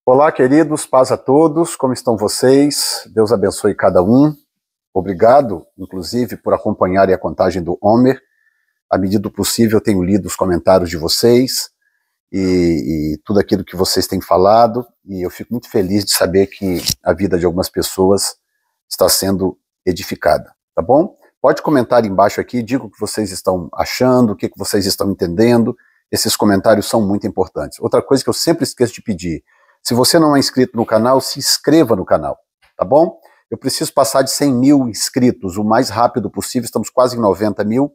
Olá, queridos, paz a todos, como estão vocês? Deus abençoe cada um. Obrigado, inclusive, por acompanharem a contagem do Homer. À medida do possível, eu tenho lido os comentários de vocês e tudo aquilo que vocês têm falado, e eu fico muito feliz de saber que a vida de algumas pessoas está sendo edificada, tá bom? Pode comentar embaixo aqui, diga o que vocês estão achando, o que vocês estão entendendo. Esses comentários são muito importantes. Outra coisa que eu sempre esqueço de pedir: se você não é inscrito no canal, se inscreva no canal, tá bom? Eu preciso passar de 100 mil inscritos o mais rápido possível, estamos quase em 90 mil,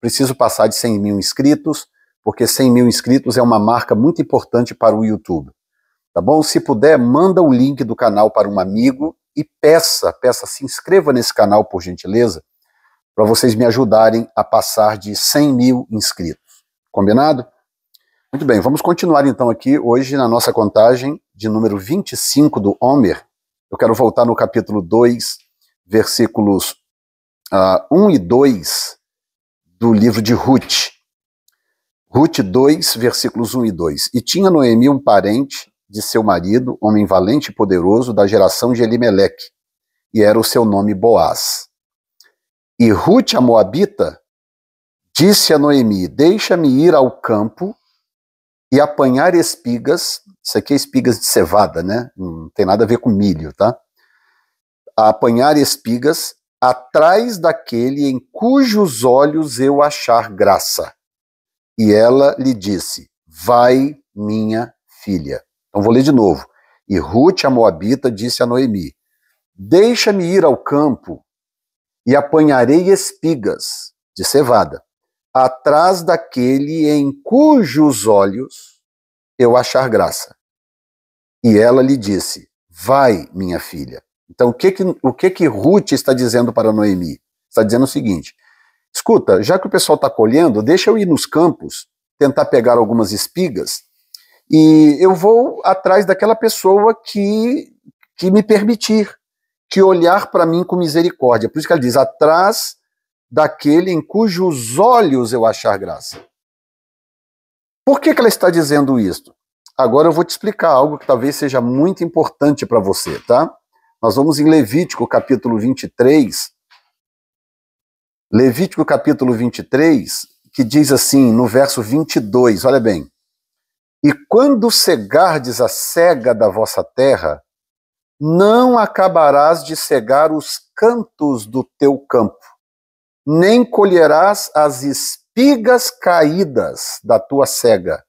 preciso passar de 100 mil inscritos, porque 100 mil inscritos é uma marca muito importante para o YouTube, tá bom? Se puder, manda o link do canal para um amigo e peça, se inscreva nesse canal, por gentileza, para vocês me ajudarem a passar de 100 mil inscritos, combinado? Muito bem, vamos continuar então aqui hoje na nossa contagem de número 25 do Homer. Eu quero voltar no capítulo 2, versículos 1 e 2 do livro de Ruth. Ruth 2, versículos 1 e 2. E tinha Noemi um parente de seu marido, homem valente e poderoso, da geração de Elimeleque, e era o seu nome Boaz. E Ruth, a moabita, disse a Noemi: deixa-me ir ao campo e apanhar espigas. Isso aqui é espigas de cevada, né? Não tem nada a ver com milho, tá? A apanhar espigas atrás daquele em cujos olhos eu achar graça. E ela lhe disse: vai, minha filha. Então vou ler de novo. E Ruth, a moabita, disse a Noemi: deixa-me ir ao campo e apanharei espigas de cevada atrás daquele em cujos olhos eu achar graça. E ela lhe disse: vai, minha filha. Então, o que Ruth está dizendo para Noemi? Está dizendo o seguinte: escuta, já que o pessoal está colhendo, deixa eu ir nos campos, tentar pegar algumas espigas, e eu vou atrás daquela pessoa que me permitir, que olhar para mim com misericórdia. Por isso que ela diz: atrás daquele em cujos olhos eu achar graça. Por que ela está dizendo isso? Agora eu vou te explicar algo que talvez seja muito importante para você, tá? Nós vamos em Levítico capítulo 23. Levítico capítulo 23, que diz assim, no verso 22, olha bem: e quando cegardes a cega da vossa terra, não acabarás de cegar os cantos do teu campo, nem colherás as espigas caídas da tua cega.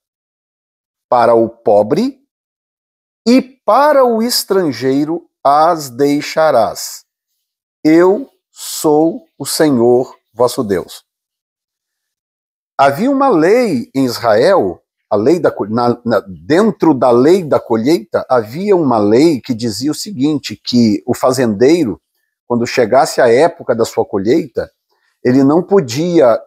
Para o pobre e para o estrangeiro as deixarás. Eu sou o Senhor vosso Deus. Havia uma lei em Israel, a lei dentro da lei da colheita, havia uma lei que dizia o seguinte, que o fazendeiro, quando chegasse a época da sua colheita, ele não podia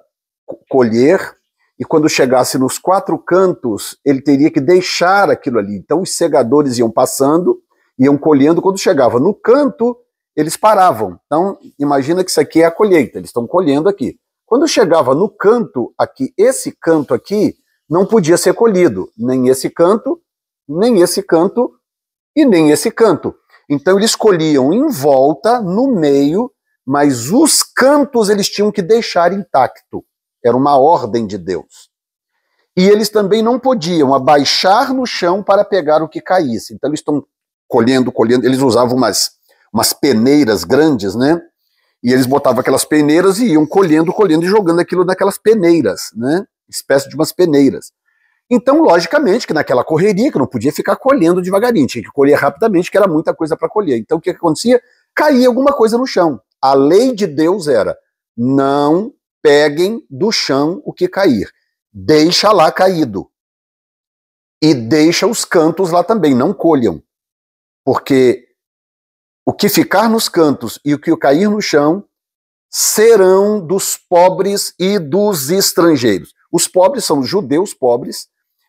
colher, e quando chegasse nos 4 cantos, ele teria que deixar aquilo ali. Então os segadores iam passando, iam colhendo, quando chegava no canto, eles paravam. Então imagina que isso aqui é a colheita, eles estão colhendo aqui. Quando chegava no canto aqui, esse canto aqui não podia ser colhido, nem esse canto, nem esse canto e nem esse canto. Então eles colhiam em volta, no meio, mas os cantos eles tinham que deixar intacto. Era uma ordem de Deus. E eles também não podiam abaixar no chão para pegar o que caísse. Então eles estão colhendo, eles usavam umas peneiras grandes, né? E eles botavam aquelas peneiras e iam colhendo e jogando aquilo naquelas peneiras, né? Espécie de umas peneiras. Então, logicamente, que naquela correria, que não podia ficar colhendo devagarinho, tinha que colher rapidamente, que era muita coisa para colher. Então o que acontecia? Caía alguma coisa no chão. A lei de Deus era: não peguem do chão o que cair. Deixa lá caído. E deixa os cantos lá também, não colham. Porque o que ficar nos cantos e o que cair no chão serão dos pobres e dos estrangeiros. Os pobres são os judeus pobres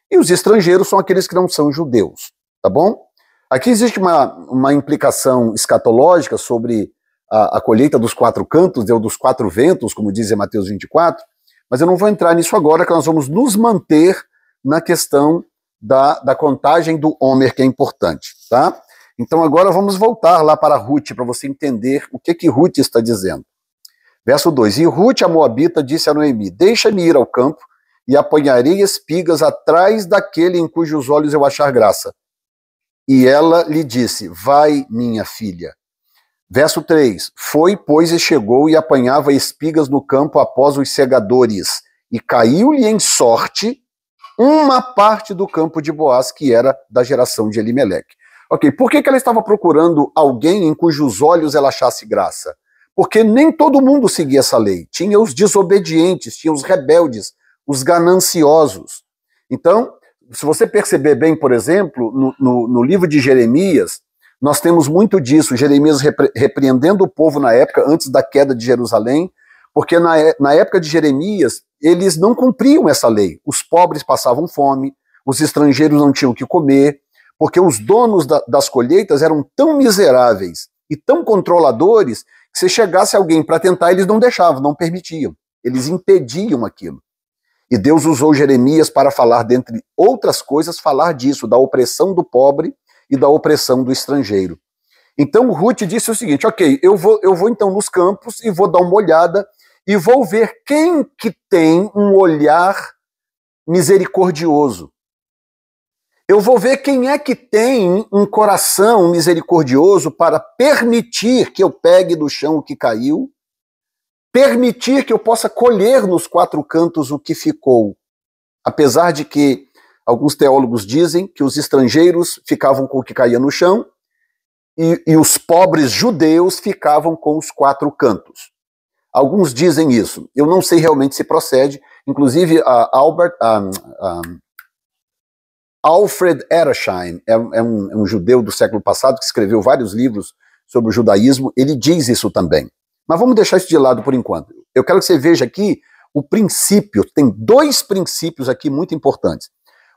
e os estrangeiros são aqueles que não são judeus, tá bom? Aqui existe uma implicação escatológica sobre a colheita dos 4 cantos, ou dos 4 ventos, como diz em Mateus 24, mas eu não vou entrar nisso agora, que nós vamos nos manter na questão da contagem do Homer, que é importante, tá? Então agora vamos voltar lá para Ruth, para você entender o que Ruth está dizendo. Verso 2, e Ruth, a Moabita, disse a Noemi, deixa-me ir ao campo e apanharei espigas atrás daquele em cujos olhos eu achar graça. E ela lhe disse, vai, minha filha. Verso 3, foi, pois, e chegou e apanhava espigas no campo após os segadores, e caiu-lhe em sorte uma parte do campo de Boaz, que era da geração de Elimeleque. Ok, por que ela estava procurando alguém em cujos olhos ela achasse graça? Porque nem todo mundo seguia essa lei. Tinha os desobedientes, tinha os rebeldes, os gananciosos. Então, se você perceber bem, por exemplo, no livro de Jeremias, nós temos muito disso, Jeremias repreendendo o povo na época, antes da queda de Jerusalém, porque na época de Jeremias, eles não cumpriam essa lei. Os pobres passavam fome, os estrangeiros não tinham o que comer, porque os donos das colheitas eram tão miseráveis e tão controladores que se chegasse alguém para tentar, eles não deixavam, não permitiam. Eles impediam aquilo. E Deus usou Jeremias para falar, dentre outras coisas, falar disso, da opressão do pobre e da opressão do estrangeiro. Então Ruth disse o seguinte, ok, eu vou então nos campos e vou dar uma olhada e vou ver quem que tem um olhar misericordioso. Eu vou ver quem é que tem um coração misericordioso para permitir que eu pegue do chão o que caiu, permitir que eu possa colher nos quatro cantos o que ficou. Apesar de que alguns teólogos dizem que os estrangeiros ficavam com o que caía no chão e os pobres judeus ficavam com os quatro cantos. Alguns dizem isso. Eu não sei realmente se procede. Inclusive, Alfred Edersheim é um judeu do século passado que escreveu vários livros sobre o judaísmo. Ele diz isso também. Mas vamos deixar isso de lado por enquanto. Eu quero que você veja aqui o princípio. Tem dois princípios aqui muito importantes.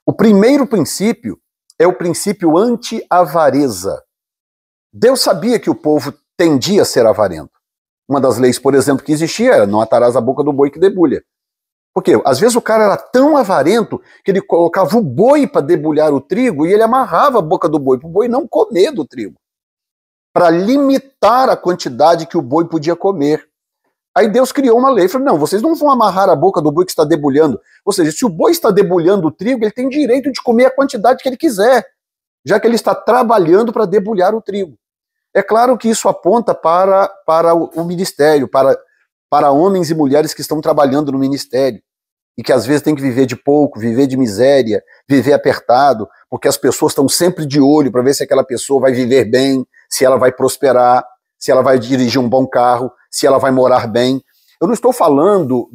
O primeiro princípio é o princípio anti-avareza. Deus sabia que o povo tendia a ser avarento. Uma das leis, por exemplo, que existia era não atarás a boca do boi que debulha. Por quê? Às vezes o cara era tão avarento que ele colocava o boi para debulhar o trigo e ele amarrava a boca do boi para o boi não comer do trigo, para limitar a quantidade que o boi podia comer. Aí Deus criou uma lei, falou, não, vocês não vão amarrar a boca do boi que está debulhando. Ou seja, se o boi está debulhando o trigo, ele tem direito de comer a quantidade que ele quiser, já que ele está trabalhando para debulhar o trigo. É claro que isso aponta para o ministério, para homens e mulheres que estão trabalhando no ministério e que às vezes tem que viver de pouco, viver de miséria, viver apertado, porque as pessoas estão sempre de olho para ver se aquela pessoa vai viver bem, se ela vai prosperar, se ela vai dirigir um bom carro, se ela vai morar bem. Eu não estou falando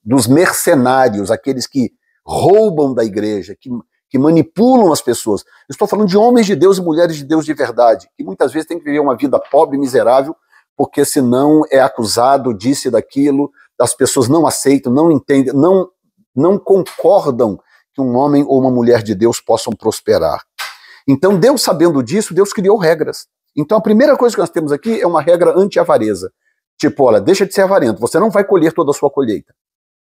dos mercenários, aqueles que roubam da igreja, que manipulam as pessoas. Eu estou falando de homens de Deus e mulheres de Deus de verdade, que muitas vezes têm que viver uma vida pobre e miserável, porque senão é acusado disso e daquilo, as pessoas não aceitam, não entendem, não concordam que um homem ou uma mulher de Deus possam prosperar. Então Deus, sabendo disso, Deus criou regras. Então a primeira coisa que nós temos aqui é uma regra anti-avareza. Tipo, olha, deixa de ser avarento, você não vai colher toda a sua colheita.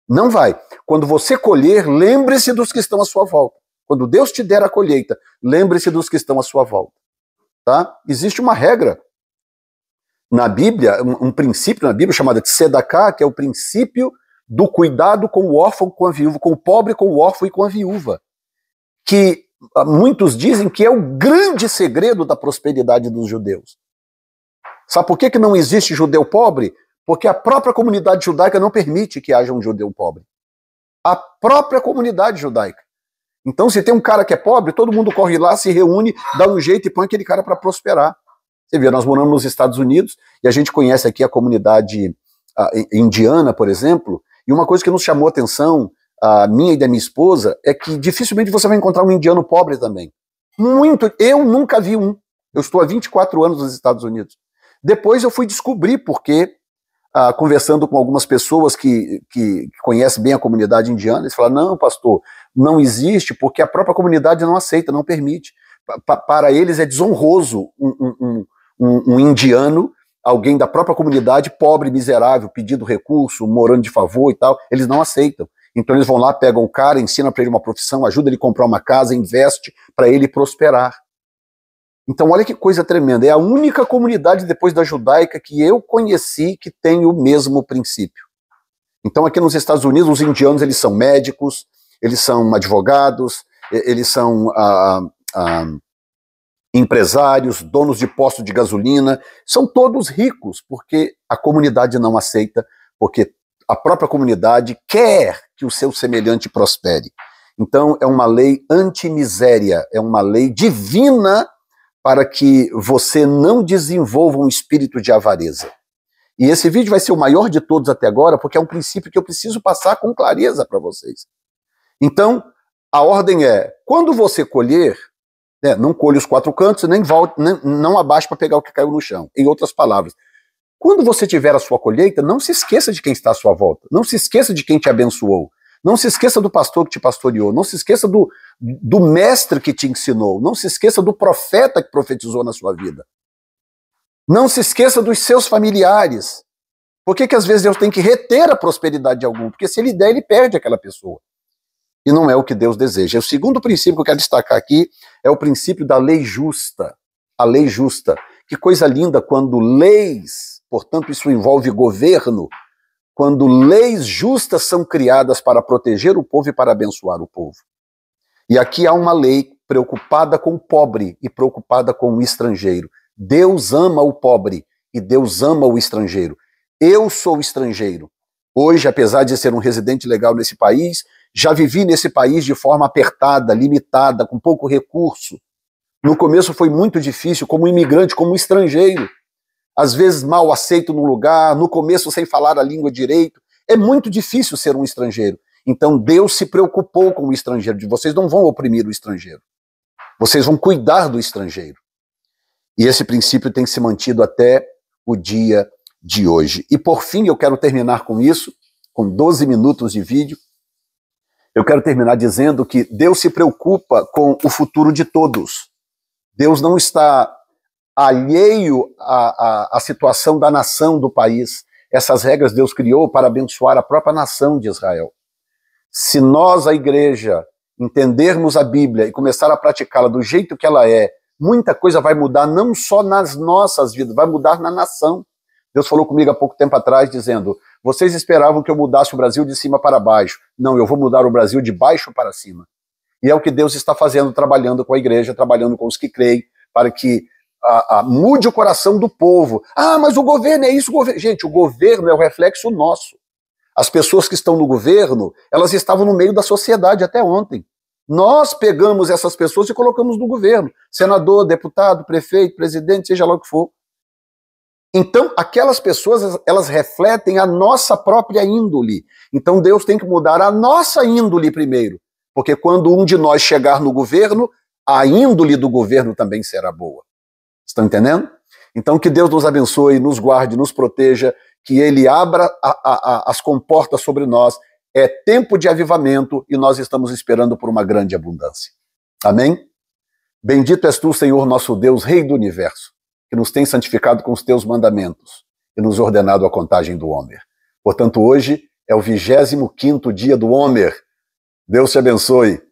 Não vai. Quando você colher, lembre-se dos que estão à sua volta. Quando Deus te der a colheita, lembre-se dos que estão à sua volta. Tá? Existe uma regra na Bíblia, um princípio na Bíblia chamado Tzedaká, que é o princípio do cuidado com o órfão, com a viúva, com o pobre, com o órfão e com a viúva. Que muitos dizem que é o grande segredo da prosperidade dos judeus. Sabe por que não existe judeu pobre? Porque a própria comunidade judaica não permite que haja um judeu pobre. A própria comunidade judaica. Então, se tem um cara que é pobre, todo mundo corre lá, se reúne, dá um jeito e põe aquele cara para prosperar. Você vê, nós moramos nos Estados Unidos e a gente conhece aqui a comunidade indiana, por exemplo, e uma coisa que nos chamou a atenção, a minha e da minha esposa, é que dificilmente você vai encontrar um indiano pobre também. Muito, eu nunca vi um. Eu estou há 24 anos nos Estados Unidos. Depois eu fui descobrir porque, conversando com algumas pessoas que conhecem bem a comunidade indiana, eles falaram, não, pastor, não existe porque a própria comunidade não aceita, não permite. Para eles é desonroso um indiano, alguém da própria comunidade, pobre, miserável, pedindo recurso, morando de favor e tal, eles não aceitam. Então eles vão lá, pegam o cara, ensinam para ele uma profissão, ajudam ele a comprar uma casa, investe para ele prosperar. Então olha que coisa tremenda, é a única comunidade depois da judaica que eu conheci que tem o mesmo princípio. Então aqui nos Estados Unidos os indianos eles são médicos, eles são advogados, eles são empresários, donos de postos de gasolina, são todos ricos, porque a comunidade não aceita, porque a própria comunidade quer que o seu semelhante prospere. Então é uma lei anti-miséria, é uma lei divina para que você não desenvolva um espírito de avareza. E esse vídeo vai ser o maior de todos até agora, porque é um princípio que eu preciso passar com clareza para vocês. Então, a ordem é, quando você colher, não colhe os quatro cantos, nem volte, não abaixe para pegar o que caiu no chão. Em outras palavras, quando você tiver a sua colheita, não se esqueça de quem está à sua volta, não se esqueça de quem te abençoou, não se esqueça do pastor que te pastoreou, não se esqueça do mestre que te ensinou, não se esqueça do profeta que profetizou na sua vida. Não se esqueça dos seus familiares. Por que às vezes Deus tem que reter a prosperidade de algum? Porque se ele der, ele perde aquela pessoa. E não é o que Deus deseja. O segundo princípio que eu quero destacar aqui é o princípio da lei justa. A lei justa. Que coisa linda quando leis, portanto isso envolve governo, quando leis justas são criadas para proteger o povo e para abençoar o povo. E aqui há uma lei preocupada com o pobre e preocupada com o estrangeiro. Deus ama o pobre e Deus ama o estrangeiro. Eu sou estrangeiro. Hoje, apesar de ser um residente legal nesse país, já vivi nesse país de forma apertada, limitada, com pouco recurso. No começo foi muito difícil, como imigrante, como estrangeiro. Às vezes mal aceito num lugar, no começo sem falar a língua direito. É muito difícil ser um estrangeiro. Então Deus se preocupou com o estrangeiro. Vocês não vão oprimir o estrangeiro. Vocês vão cuidar do estrangeiro. E esse princípio tem se mantido até o dia de hoje. E por fim, eu quero terminar com isso, com 12 minutos de vídeo. Eu quero terminar dizendo que Deus se preocupa com o futuro de todos. Deus não está alheio à situação da nação do país. Essas regras Deus criou para abençoar a própria nação de Israel. Se nós, a igreja, entendermos a Bíblia e começar a praticá-la do jeito que ela é, muita coisa vai mudar, não só nas nossas vidas, vai mudar na nação. Deus falou comigo há pouco tempo atrás, dizendo, vocês esperavam que eu mudasse o Brasil de cima para baixo. Não, eu vou mudar o Brasil de baixo para cima. E é o que Deus está fazendo, trabalhando com a igreja, trabalhando com os que creem, para que mude o coração do povo. Ah, mas o governo é isso, o governo. Gente, o governo é o reflexo nosso. As pessoas que estão no governo, elas estavam no meio da sociedade até ontem. Nós pegamos essas pessoas e colocamos no governo. Senador, deputado, prefeito, presidente, seja lá o que for. Então, aquelas pessoas, elas refletem a nossa própria índole. Então, Deus tem que mudar a nossa índole primeiro. Porque quando um de nós chegar no governo, a índole do governo também será boa. Estão entendendo? Então, que Deus nos abençoe, nos guarde, nos proteja, que Ele abra as comportas sobre nós. É tempo de avivamento e nós estamos esperando por uma grande abundância. Amém? Bendito és tu, Senhor, nosso Deus, Rei do Universo, que nos tem santificado com os teus mandamentos e nos ordenado a contagem do Homer. Portanto, hoje é o 25º dia do Homer. Deus te abençoe.